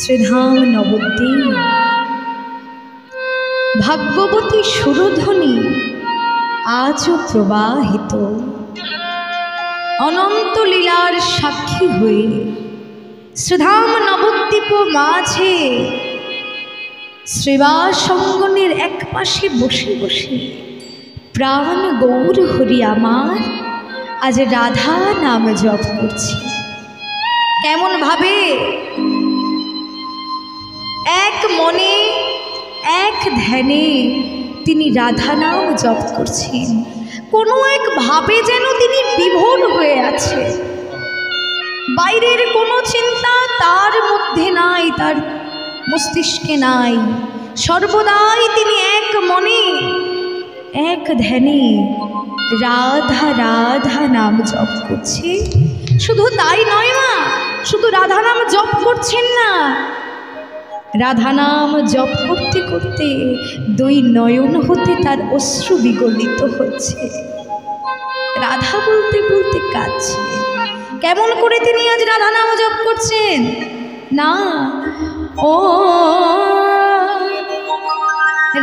শ্রীধাম নবদ্বীপ ভাগ্যবতী সুরধ্বনি আজও প্রবাহিত অনন্ত লীলার সাক্ষী হয়ে শ্রীধাম নবদ্বীপ মাঝে শ্রীবাসঙ্গনের এক পাশে বসে বসে প্রাণ গৌর হরি আমার আজ রাধা নাম জপ করছে। কেমন ভাবে এক মনে এক ধ্যানে তিনি রাধা নাম জপ করছেন। কোনো এক ভাবে যেন তিনি বিভোর হয়ে আছে, বাইরের কোনো চিন্তা তার মধ্যে নাই, তার মস্তিষ্কে নাই। সর্বদাই তিনি এক মনে এক ধ্যানে রাধা রাধা নাম জপ করছে। শুধু তাই নয় মা, শুধু রাধা নাম জপ করছেন না, রাধা নাম জপ করতে করতে দুই নয়ন হতে তার অশ্রু বিগলিত হচ্ছে। রাধা বলতে বলতে কাঁদছে। কেমন করে তিনি আজ রাধা নাম জপ করছেন? না, ও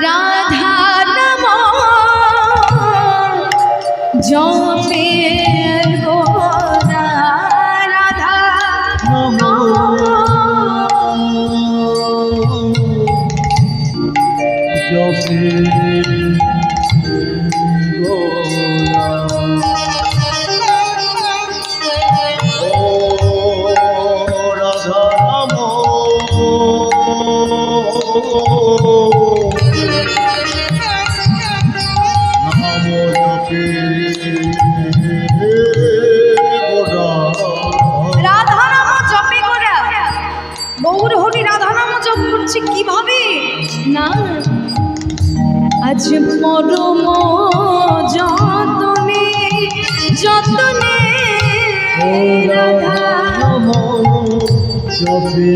রাধা নাম জপে গো রাধা জপে কিভাবে না, আজ পরম যতনে যতনে রাধা জপে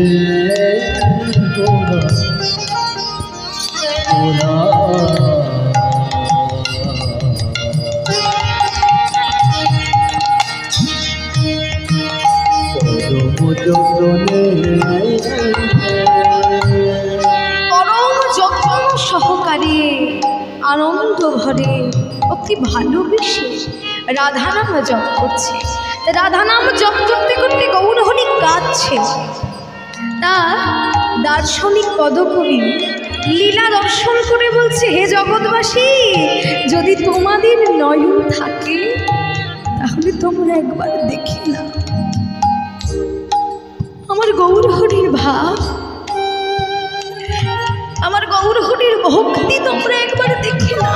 সহকারে আনন্দ ভরে অতি ভালোবেসে রাধা নাম জপ করছে। রাধা নাম জপ করতে করতে গৌরহরি কাঁদছে। তা দার্শনিক পদকবি লীলা দর্শন করে বলছে, হে জগৎবাসী, যদি তোমাদের নয়ন থাকে তাহলে তোমরা একবার দেখে না আমার গৌরহরির ভাব, আমার গৌরহরির ভক্তি তোমরা একবার দেখে না।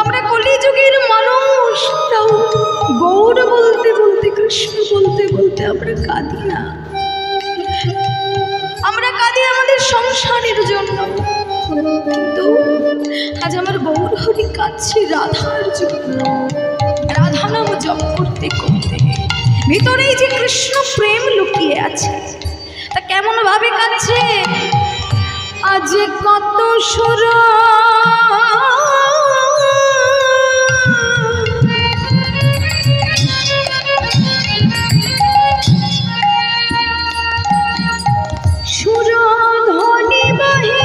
আমরা কলিযুগের মানুষ, তাও গৌর বলতে বলতে কৃষ্ণ বলতে বলতে আমরা কাঁদি না। আমরা কাঁদি আমাদের সংসারের জন্য, কিন্তু আজ আমার গৌরহরি কাঁদছে রাধার জন্য। রাধা নাম জপ করতে করতে ভিতরেই যে কৃষ্ণ প্রেম লুকিয়ে আছে, তা কেমন ভাবে কাঁদছে? আজ কত সুর সুরধ্বনি বাহে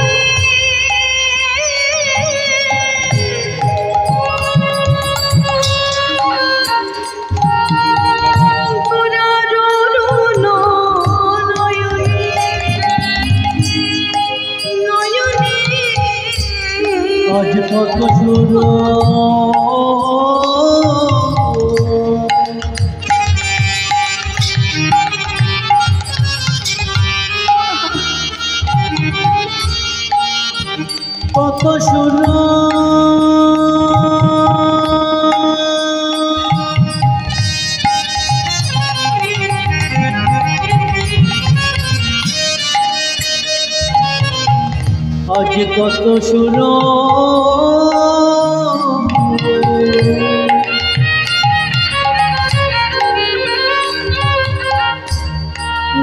আজ কত সুর কত সুর আজ কত সুর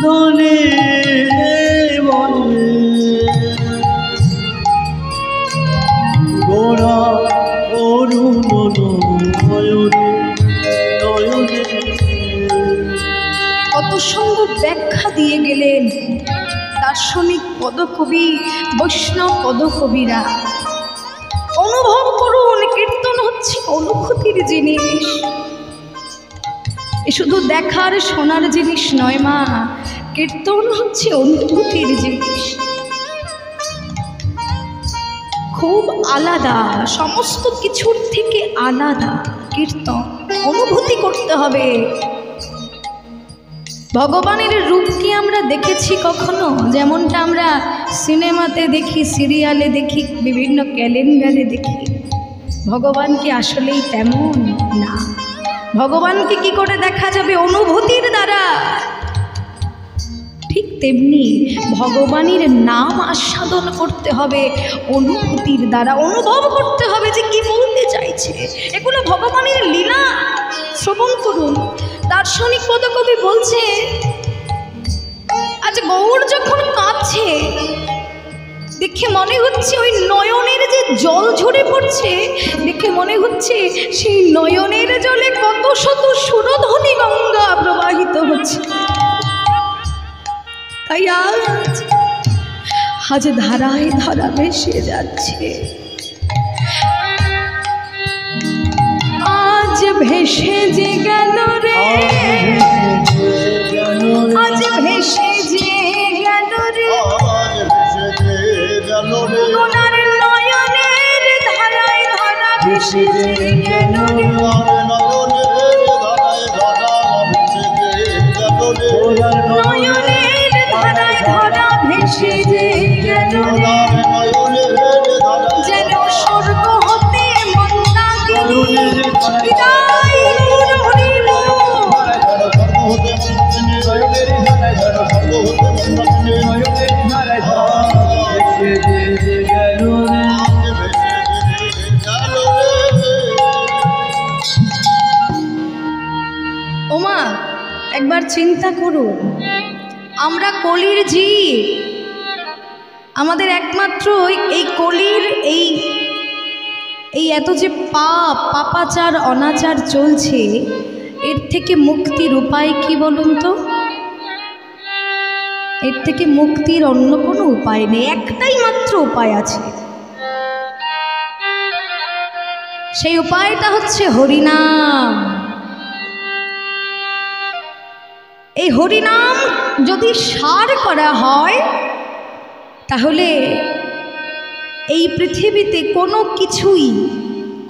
ধনে বলে গোরা অরুণ নয়নে নয়নে কত সুন্দর ব্যাখ্যা দিয়ে গেলেন দার্শনিক পদকবি, বৈষ্ণব পদকবিরা। অনুভব করুন, কীর্তন হচ্ছে অনুভূতির জিনিস, এ শুধু দেখার শোনার জিনিস নয় মা, কীর্তন হচ্ছে অনুভূতির জিনিস, খুব আলাদা, সমস্ত কিছুর থেকে আলাদা কীর্তন। অনুভূতি করতে হবে। ভগবানের রূপ কি আমরা দেখেছি কখনো? যেমনটা আমরা সিনেমাতে দেখি, সিরিয়ালে দেখি, বিভিন্ন ক্যালেন্ডারে দেখি, ভগবান কি আসলেই তেমন না। ভগবানকে কি করে দেখা যাবে? অনুভূতির দ্বারা। ঠিক তেমনি ভগবানের নাম আস্বাদন করতে হবে অনুভূতির দ্বারা, অনুভব করতে হবে যে কি বলতে চাইছে। এগুলো ভগবানের লীলা, শ্রবণ করুন। দার্শনিক পদকবি বলছে, আজ গৌর যখন কাঁদছে দেখে মনে হচ্ছে ওই নয়নের যে জল ঝরে পড়ছে, দেখে মনে হচ্ছে সেই নয়নের জলে কত শত সুরধ্বনি গঙ্গা প্রবাহিত হচ্ছে। তাই আজ ধারায় ধারা ভেসে যাচ্ছে, আজ ভেসে যে গেল রে, আজ ভেসে যে গেল রে, ওনার নয়নের ধারায় ধারা ভেসে যে গেল রে, নয়নের ধারায় ধারা ভেসে যে গেল রে, যেন স্বর্গ হতে মন্দাকিনী বিদায় হরিল। ওমা একবার চিন্তা করুন, আমরা কলির জীব, আমাদের একমাত্র এই কলির এই এত যে পাপাচার অনাচার চলছে, এর থেকে মুক্তির উপায় কি বলুন তো? এর থেকে মুক্তির অন্য কোনো উপায় নেই, একটাই মাত্র উপায় আছে। সেই উপায়টা হচ্ছে হরিনাম। এই হরিনাম যদি সার করা হয় তাহলে এই পৃথিবীতে কোনো কিছুই,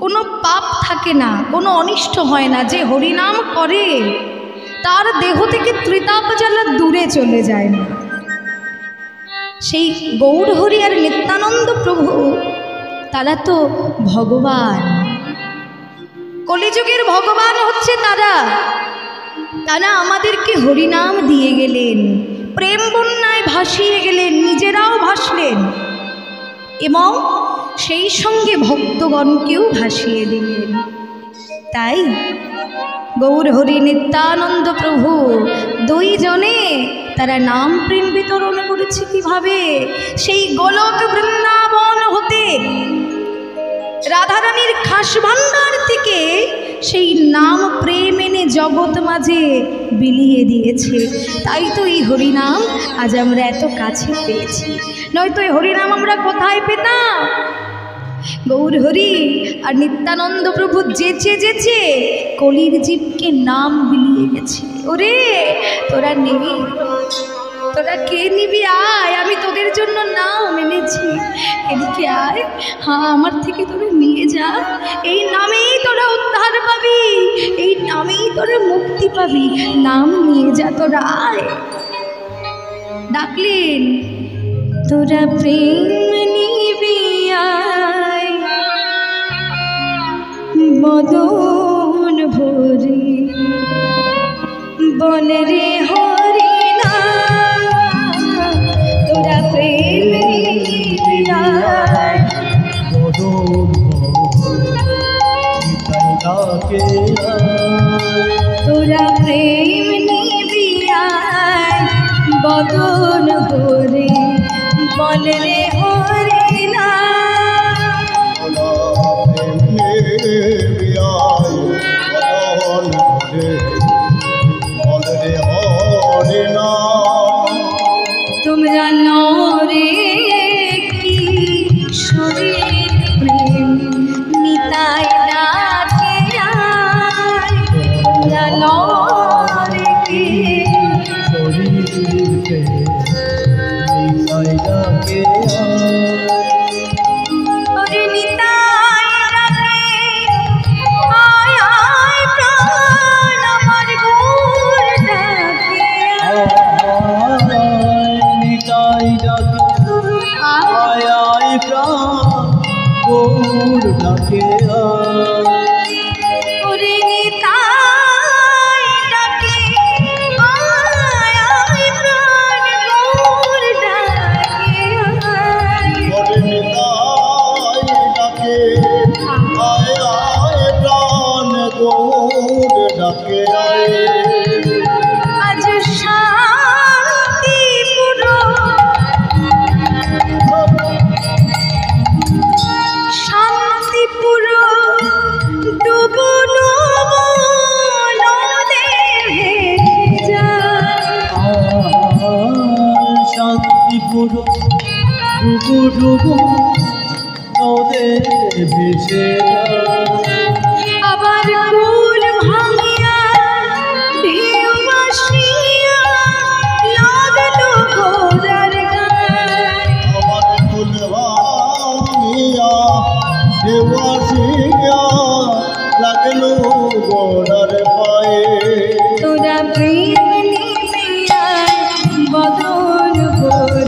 কোনো পাপ থাকে না, কোনো অনিষ্ট হয় না। যে হরিনাম করে তার দেহ থেকে ত্রিতাপ জ্বালা দূরে চলে যায় না। সেই গৌর হরি আর নিত্যানন্দ প্রভু তারা তো ভগবান, কলিযুগের ভগবান হচ্ছে তারা। তারা আমাদেরকে হরিনাম দিয়ে গেলেন, প্রেম বন্যায় ভাসিয়ে গেলেন, নিজেরাও ভাসলেন এবং সেই সঙ্গে ভক্তগণকেও ভাসিয়ে দিলেন। তাই গৌর হরি নিত্যানন্দ প্রভু দুইজনে তারা নাম প্রেম বিতরণ করেছে কিভাবে? সেই গোলক বৃন্দাবন হতে, রাধারানীর খাস ভান্ডার থেকে সেই নাম প্রেম এনে জগৎ মাঝে বিলিয়ে দিয়েছে। তাই তো এই হরিনাম আজ আমরা এত কাছে পেয়েছি, নয়তো এই হরিনাম আমরা কোথায় পেতাম? গৌর হরি আর নিত্যানন্দ প্রভু যেচে যেচে কলির জীবকে নাম বিলিয়ে গেছে। ওরে তোরা নিবি, তোরা কে নিবি? আয়, আমি তোদের জন্য নাম এনেছি, এদিকে আয়, হ্যাঁ আমার থেকে তোরা নিয়ে যা। এই নামেই তোরা উদ্ধার পাবি, এই নামেই তোরা মুক্তি পাবি, নাম নিয়ে যা, তোরা আয়। ডাকলেন, তোরা প্রেম নিবি আয়, বদন ভরে বলে রে হরি না, তোরা প্রেম নিবি আয়, তোরা প্রেম নিবি আয়, বদন ভরে বলে রে হরি না। ডুবু নদে ভেসে আবার কুল ভাঙিয়া ঢেউ ভাসিয়া লাগলো ঘোড়ার গায়। আমার ফুল ভাঙিয়া দেওয়াশিয়া লাগলো গোড়ার পায়ে। তোরা প্রেম নিবিয়া বদন ভরে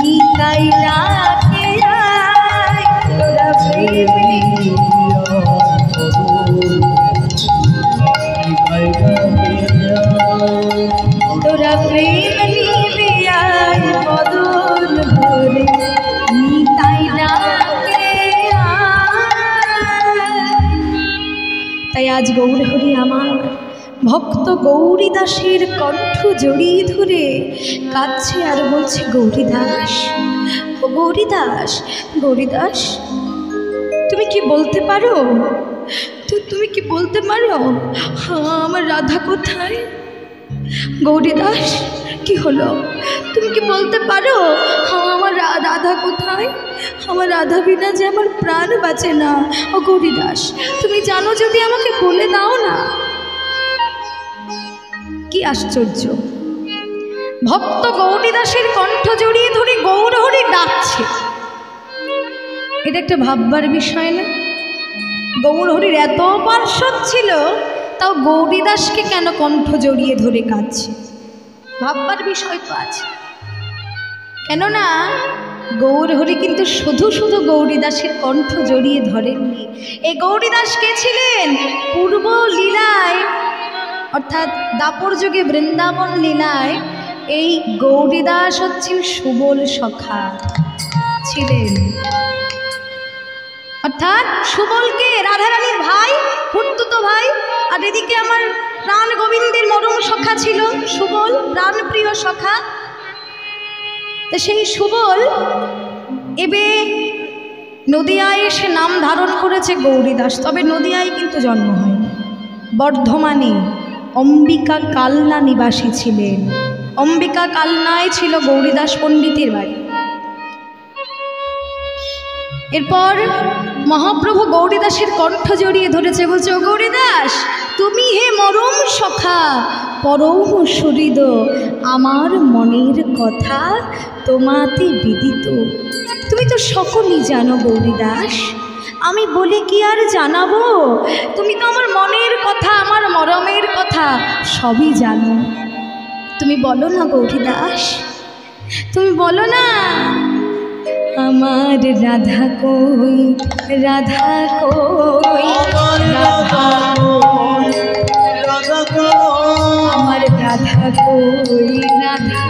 নিতাই ডাকে আয়। তোরা প্রেম তোরা প্রেম নিবিয়া বদন ভরে নিতাই ডাকে আয়। তাই আজ গৌরহরি আমার ভক্ত গৌরীদাসের কণ্ঠ জড়িয়ে ধরে কাঁদছে আর বলছে, গৌরীদাস, ও গৌরীদাস, গৌরীদাস, তুমি কি বলতে পারো? তুমি কি বলতে পারো আমার রাধা কোথায়? গৌরীদাস, কি হলো? তুমি কি বলতে পারো আমার রাধা কোথায়? আমার রাধা বিনা যে আমার প্রাণ বাঁচে না। ও গৌরীদাস, তুমি জানো যদি আমাকে বলে দাও না। কি আশ্চর্য! ভক্ত গৌরীদাসের কণ্ঠ জড়িয়ে ধরে গৌরহরি ডাকছে। এটা একটা ভাববার বিষয় না? গৌরহরির এত পার্শ্বদ ছিল, তাও গৌরীদাসকে কেন কণ্ঠ জড়িয়ে ধরে কাঁদছে? ভাববার বিষয় তো আছে। কেননা গৌরহরি কিন্তু শুধু শুধু গৌরীদাসের কণ্ঠ জড়িয়ে ধরেননি। এই গৌরীদাস কে ছিলেন? পূর্ব লীলায় অর্থাৎ দাপর যুগে বৃন্দাবন লীলায় এই গৌরীদাস হচ্ছেন সুবল সখা ছিলেন। অর্থাৎ সুবলকে রাধারানীর ভাই, খুড়তুতো ভাই, আর এদিকে আমার প্রাণ গোবিন্দের মরম সখা ছিল সুবল, প্রাণপ্রিয় সখা। তো সেই সুবল এবে নদিয়ায় এসে নাম ধারণ করেছে গৌরীদাস। তবে নদিয়ায় কিন্তু জন্ম হয়নি, বর্ধমানে অম্বিকা কালনা নিবাসী ছিলেন। অম্বিকা কালনায় ছিল গৌরীদাস পণ্ডিতের বাড়ি। এরপর মহাপ্রভু গৌরীদাসের কণ্ঠ জড়িয়ে ধরেছে, বলছে, ও গৌরীদাস, তুমি হে মরম সখা পরম সুহৃদ, আমার মনের কথা তোমাতে বিদিত। তুমি তো সকলই জানো গৌরীদাস, আমি বলে কি আর জানাবো? তুমি তো আমার মনের কথা, আমার মরমের কথা সবই জানো। তুমি বলো না গৌরীদাস, তুমি বলো না, আমার রাধা কই, রাধা কই, রাধা কই, রাধা কই, আমার রাধা কই, রাধা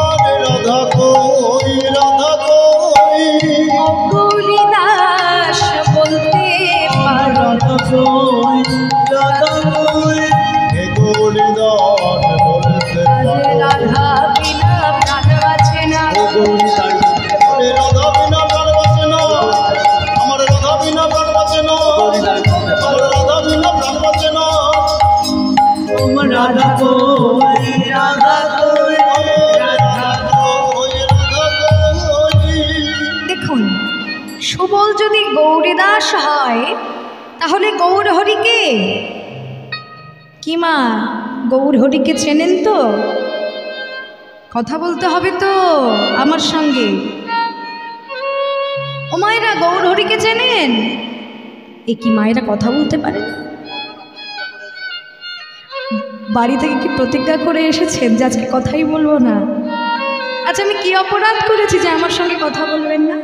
আমার রাধা কই, রাধা কই, ও গৌরীদাস বলতে পারো? রাধা কই, রাধা কই, হে গৌরীদাস বলতে পারো। রাধা বিনা প্রাণ বাঁচে না। ও গৌরীদাস, হে রাধা বিনা প্রাণ বাঁচে না, আমার রাধা বিনা প্রাণ বাঁচে না, আমার রাধা বিনা প্রাণ বাঁচে না। আমার রাধা কই, রাধা কই, রাধা কই, রাধা কই। দেখুন, সুবল যদি গৌরীদাস হয় তাহলে গৌরহরিকে কি মা? গৌরহরিকে চেনেন তো? কথা বলতে হবে তো আমার সঙ্গে। ও মায়েরা, গৌরহরিকে চেনেন? এ কি মায়েরা কথা বলতে পারে না? বাড়ি থেকে কি প্রতিজ্ঞা করে এসেছেন যে আজকে কথাই বলবো না? আচ্ছা, আমি কি অপরাধ করেছি যে আমার সঙ্গে কথা বলবেন না?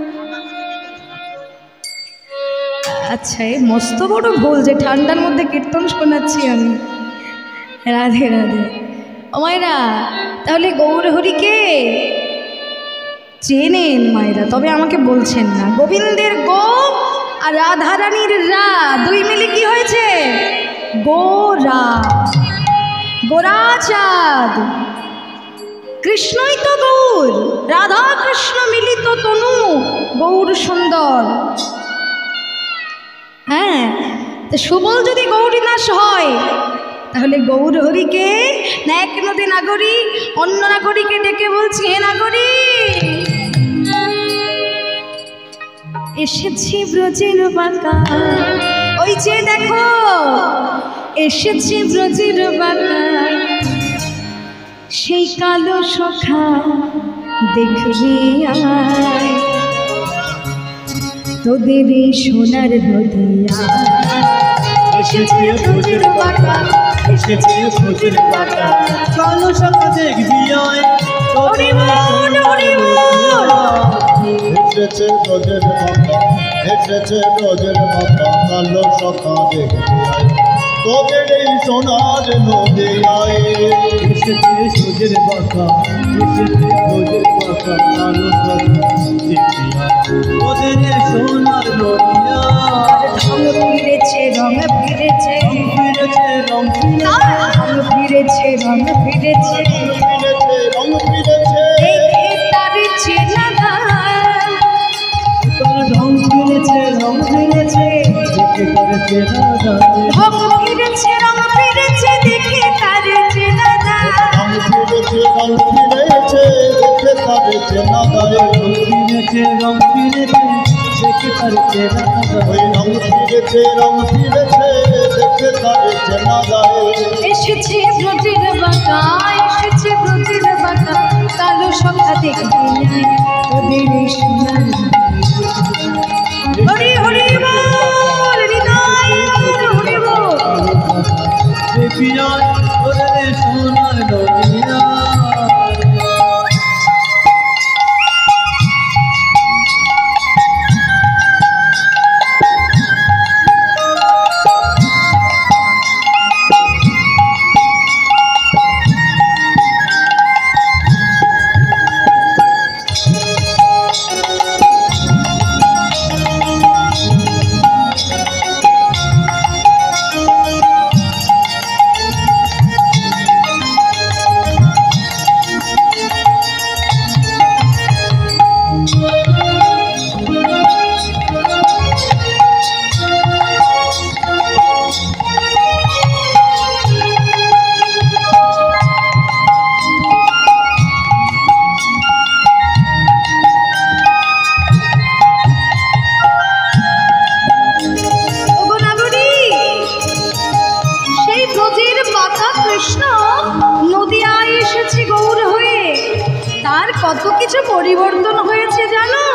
আচ্ছা, এই মস্ত বড় ভুল যে ঠান্ডার মধ্যে কীর্তন শোনাচ্ছি আমি। রাধে রাধে। ও মায়েরা, তাহলে গৌরহরিকে চেনেন মায়েরা, তবে আমাকে বলছেন না। গোবিন্দের গো আর রাধারানীর রা দুই মিলে কি হয়েছে? গোরা, গোরাচাঁদ। কৃষ্ণই তো গৌর, রাধা কৃষ্ণ মিলিত তনু গৌর সুন্দর। হ্যাঁ, তো সুবল যদি গৌরীদাস হয় তাহলে গৌরহরিকে না এক নদী নাগরী অন্য নাগরীকে ডেকে বলছি, হে নাগরী, এসেছি ব্রজের বাঁকা, ওই যে দেখো এসেছি ব্রজের বাঁকা, সেই কালো সখা দেখবি আয়, তোদের এই সোনার নদিয়া। এসেছে ব্রজের বাঁকা, এসেছে ব্রজের বাঁকা, কালো সখা দেখবি আয়, তোদের এসেছে ব্রজের বাঁকা, এসেছে ব্রজের বাঁকা, কালো সখা দেখবি আয়, তোদের এই সোনার নদিয়ায়। এসেছে ব্রজের বাঁকা, এসেছে ব্রজের বাঁকা, কালো সখা দেখবি আয়, তোদের এই সোনার নদিয়ায়। রং ফিরেছে, রং ফিরেছে, ফিরেছে রং রং ফিরেছে, রং ফিরেছে, ফিরেছে রং ফিরেছে, দেখে তার চেনা গান। তার রং ফিরেছে রং ফিরেছে, দেখে তার চেনা গান। রং ফিরেছে, রং ফিরেছে, দেখে তার চেনা গান। রং ফিরেছে রং ফিরেছে, দেখে তার চেনা গান। রং ফিরেছে রং ফিরেছে, দেখে তার চেনা গান। ওই রং ফিরেছে রং ফিরেছে, দেখে তার চেনা গান। এসেছে ব্রজের বাঁকা, এসেছে ব্রজের বাঁকা, কালো সখা দেখবি আয়, তোদের এই সোনার নদিয়া। হরি হরি বল, হৃদয় হরি বল। দেখবি আয়, তোদের এই সোনার নদিয়া। কত কিছু পরিবর্তন হয়েছে জানো।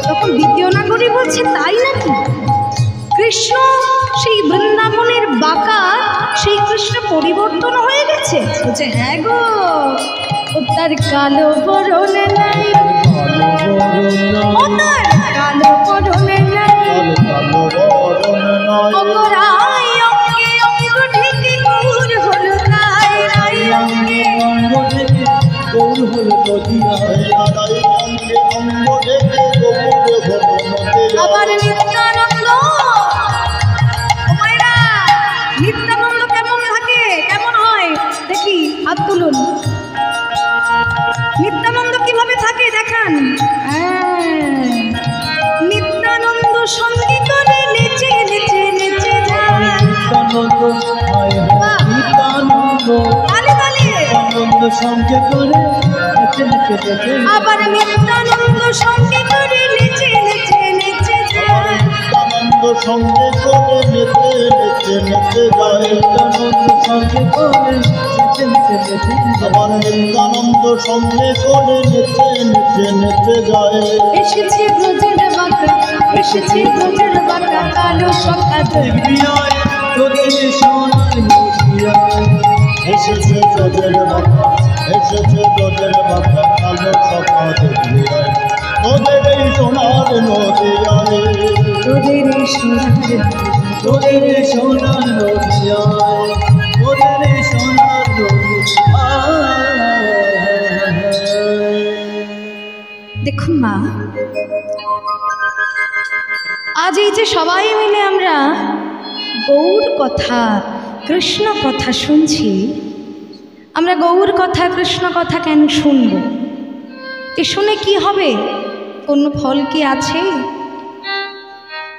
তখন দ্বিতীয় নাগরী বলছে তাই নাকি? কৃষ্ণ সেই বৃন্দাবনের বাঁকা, সেই কৃষ্ণ পরিবর্তন হয়ে গেছে। বলছে হ্যাঁ গো, ও তার কালো বরণ নাই, ও তার কালো বরণ নাই, অপরায় অঙ্গে অঙ্গ ঢেকে গৌর হলো তাই, রাই অঙ্গে অঙ্গ ঢেকে গৌর হলো নদিয়ায়, রাই অঙ্গে অঙ্গ ঢেকে গৌর হলো নদিয়ায়। আবার নিত্যানন্দ, ও মায়েরা, নিত্যানন্দ কেমন থাকে, কেমন হয় দেখি, হাত তুলুন। নিত্যানন্দ কিভাবে থাকে দেখান। নিত্যানন্দ সঙ্গে করে নেচে নেচে নেচে যায়। নিত্যানন্দ নিত্যানন্দ তালে তালে আনন্দ সঙ্গে করে নেচে নেচে নেচে, আবার নিত্যানন্দ সঙ্গে করে নেচে নেচে নেচে যায়। নিত্যানন্দ সঙ্গে করে নেচে নেচে নেচে যায়। নিত্যানন্দ সঙ্গে করে নেচে নেচে নেচে, আবার নিত্যানন্দ সঙ্গে করে নেচে নেচে নেচে যায়। এসেছে ব্রজের বাঁকা, এসেছে ব্রজের বাঁকা, কালো সখা দেখবি আয় তোদের সোনার নদিয়ায়। এসেছে ব্রজের বাঁকা, এসেছে ব্রজের বাঁকা, কালো সখা দেখবি আয় তোদের এই সোনার নদিয়ায়। তোদের এই সোনার, তোদের এই সোনার নদিয়ায়, তোদের এই সোনার নদিয়ায়। দেখুন মা, আজ এই যে সবাই মিলে আমরা গৌর কথা, কৃষ্ণ কথা শুনছি, আমরা গৌর কথা, কৃষ্ণ কথা কেন শুনব? এ শুনে কি হবে? কোনো ফল কি আছে?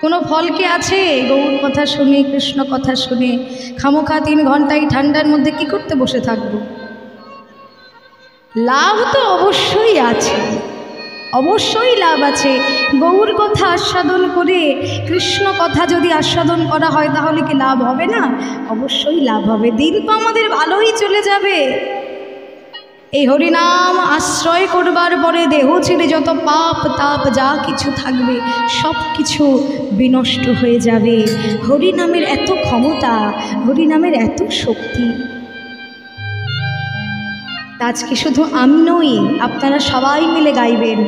কোনো ফল কি আছে? গৌর কথা শুনে, কৃষ্ণ কথা শুনে খামোখা 3 ঘন্টায় ঠান্ডার মধ্যে কি করতে বসে থাকব? লাভ তো অবশ্যই আছে, অবশ্যই লাভ আছে। গৌর কথা আস্বাদন করে কৃষ্ণ কথা যদি আস্বাদন করা হয় তাহলে কি লাভ হবে না? অবশ্যই লাভ হবে। দিন তো আমাদের ভালোই চলে যাবে। এই হরিনাম আশ্রয় করবার পরে দেহ ছেড়ে যত পাপ তাপ যা কিছু থাকবে সব কিছু বিনষ্ট হয়ে যাবে। হরিনামের এত ক্ষমতা, হরিনামের এত শক্তি। আজকে শুধু আমি নই, আপনারা সবাই মিলে গাইবেন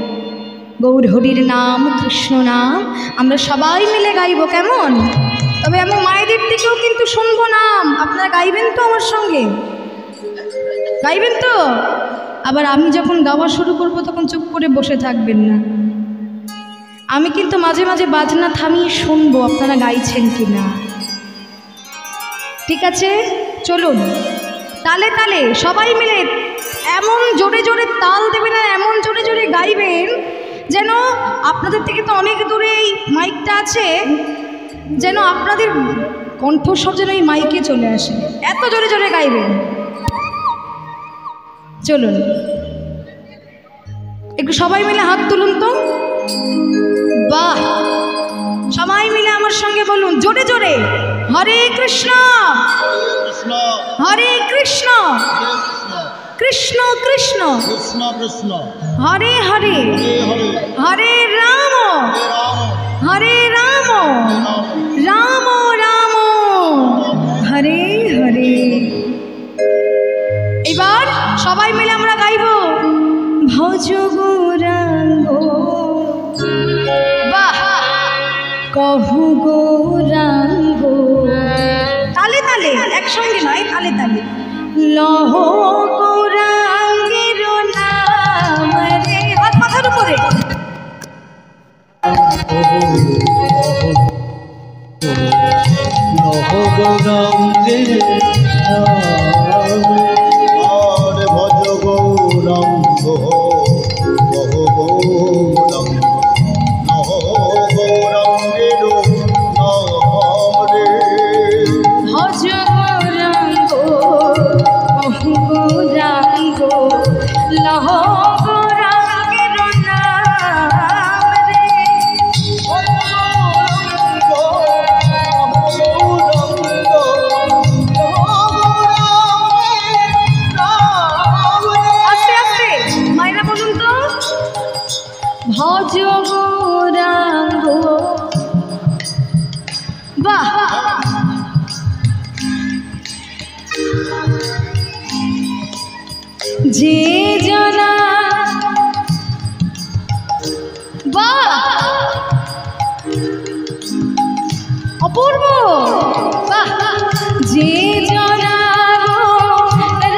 গৌর হরির নাম, কৃষ্ণ নাম আমরা সবাই মিলে গাইব, কেমন? তবে আমি মায়েদের দিকেও কিন্তু শুনবো নাম। আপনারা গাইবেন তো আমার সঙ্গে? গাইবেন তো? আবার আমি যখন গাওয়া শুরু করব তখন চুপ করে বসে থাকবেন না। আমি কিন্তু মাঝে মাঝে বাজনা থামিয়ে শুনবো আপনারা গাইছেন কি না। ঠিক আছে, চলুন তালে তালে সবাই মিলে এমন জোরে জোরে তাল দেবেন আর এমন জোরে জোরে গাইবেন যেন আপনাদের থেকে তো অনেক দূরে এই মাইকটা আছে, যেন আপনাদের কণ্ঠস্বর যেন এই মাইকে চলে আসে। এত জোরে জোরে গাইবেন। চলুন একটু সবাই মিলে হাত তুলুন তো। বাহ, সবাই মিলে আমার সঙ্গে বলুন জোরে জোরে, হরে কৃষ্ণ হরে কৃষ্ণ কৃষ্ণ কৃষ্ণ কৃষ্ণ কৃষ্ণ হরে হরে হরে রাম হরে রাম রাম রাম হরে হরে। এবার সবাই মিলে আমরা গাইব ভজ গৌরাঙ্গ, বাহ, কহু গৌরাঙ্গ। তালে তালে, একসঙ্গে নয়, তালে তালে। লহ গৌরাঙ্গের নাম রে, হাত মাথার উপরে। লহ গৌরাঙ্গের আরে ভজ গৌরাঙ্গ লহ গৌরাঙ্গ লহ গৌরাঙ্গের নাম রে। ভজ গৌরাঙ্গ কহু গৌরাঙ্গ লহ গৌরাঙ্গের নাম রে। আস্তে আস্তে মায়েরা বলুন তো, ভজ গৌরাঙ্গ। বাহ, যে জনা, বাহ, অপূর্ব, বাহ, যে জনা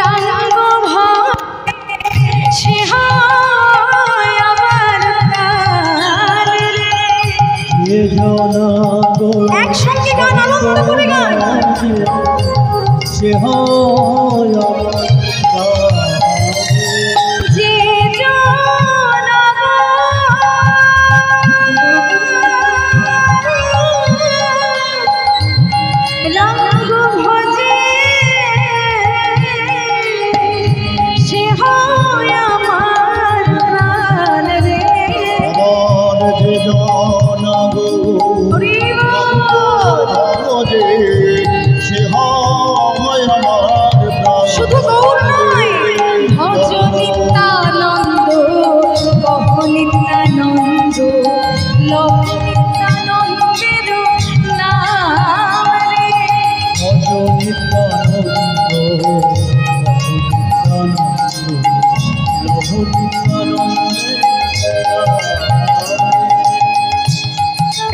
রাঙ্গ ভয়ে সে হয় আমার প্রাণ রে। একসঙ্গে গান, আনন্দ করে গান। সে হয় যে জনা রঙ্গ ভজে সে হয় আমার প্রাণ রে। আমার যে জনাগো হরি বল। ভজে সে হয় আমার প্রাণ। শুধু গৌর নয়, ভজ নিত্যানন্দ, কহ নিত্যানন্দ, লভ নিত্যানন্দের নাম রে। ভজ নিত্যানন্দ লহ নিত্যানন্দের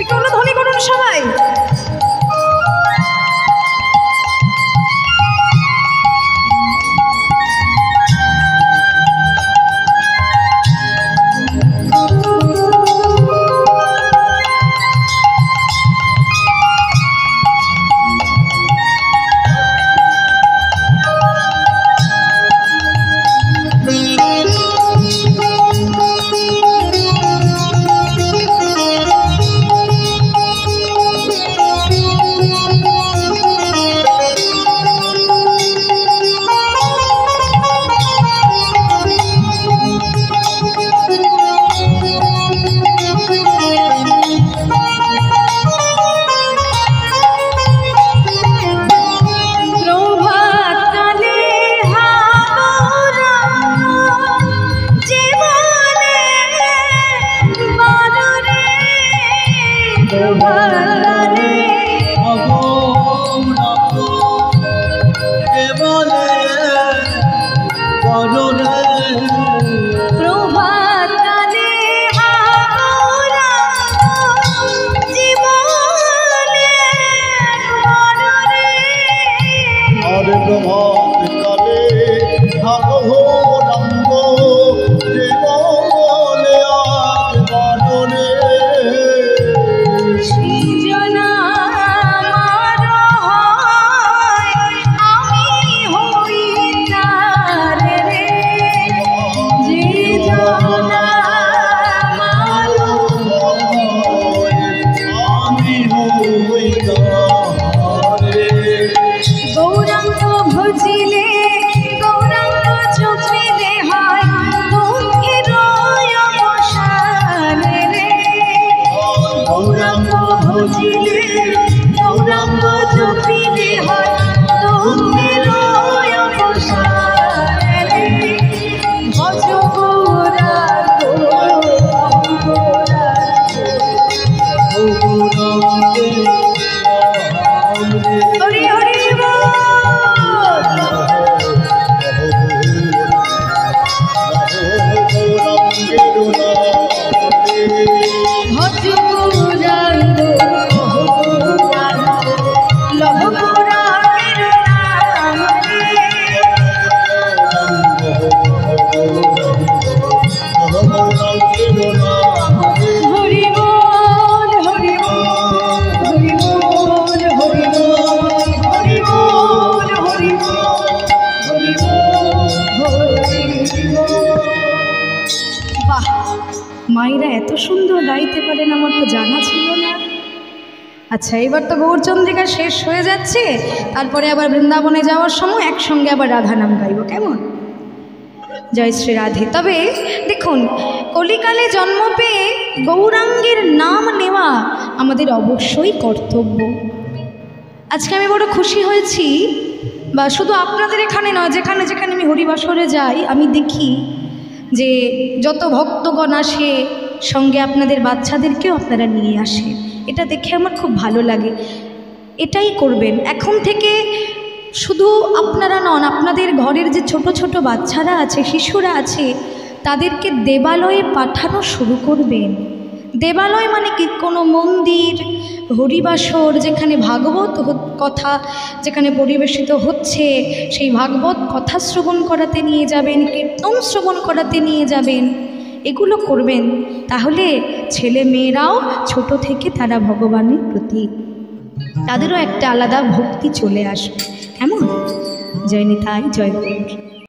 একটু আমরা ধ্বনি করুন সবাই। ওরে প্রভাত কালে ভাগভোরাঙ্গ যে বলে আজ বানরে সৃজনা আমার হয়, আমি হই তার রে। যে জনা আমার আমি হই তারে গৌরাঙ্গ ভজিলে গৌরাঙ্গ চোখিলে হয় দুঃখের অবসান রে। গৌরাঙ্গ ভজিলে গৌরাঙ্গ চোখিলে হয় দুঃখের অবসান রে। ভজ গৌরাঙ্গ হরি হরি বল। ভজ গৌরাঙ্গ লহ গৌরাঙ্গের নাম রে। হরি বল হরি বল হরি বল হরি বল হরি বল হরি বল হরি বল হরি বল। বাহ, মায়েরা এত সুন্দর গাইতে পারেন আমার তো জানা ছিল না। আচ্ছা, এবার তো গৌরচন্দ্রিকা শেষ হয়ে যাচ্ছে, তারপরে আবার বৃন্দাবনে যাওয়ার সময় একসঙ্গে আবার রাধা নাম গাইব, কেমন? জয় শ্রী রাধে। তবে দেখুন, কলিকালে জন্ম পেয়ে গৌরাঙ্গের নাম নেওয়া আমাদের অবশ্যই কর্তব্য। আজকে আমি বড় খুশি হয়েছি, বা শুধু আপনাদের এখানে নয়, যেখানে যেখানে আমি হরিবাসরে যাই আমি দেখি যে যত ভক্তগণ আসে সঙ্গে আপনাদের বাচ্চাদেরকেও আপনারা নিয়ে আসে। এটা দেখে আমার খুব ভালো লাগে। এটাই করবেন এখন থেকে। শুধু আপনারা নন, আপনাদের ঘরের যে ছোট ছোট বাচ্চারা আছে, শিশুরা আছে, তাদেরকে দেবালয়ে পাঠানো শুরু করবেন। দেবালয় মানে কি? কোনো মন্দির, হরিবাসর, যেখানে ভাগবত কথা যেখানে পরিবেশিত হচ্ছে সেই ভাগবত কথা শ্রবণ করাতে নিয়ে যাবেন, কীর্তন শ্রবণ করাতে নিয়ে যাবেন, এগুলো করবেন। তাহলে ছেলে মেয়েরাও ছোট থেকে তারা ভগবানের প্রতি তাদেরও একটা আলাদা ভক্তি চলে আসবে, কেমন? জয় নিতাই, জয় গৌর।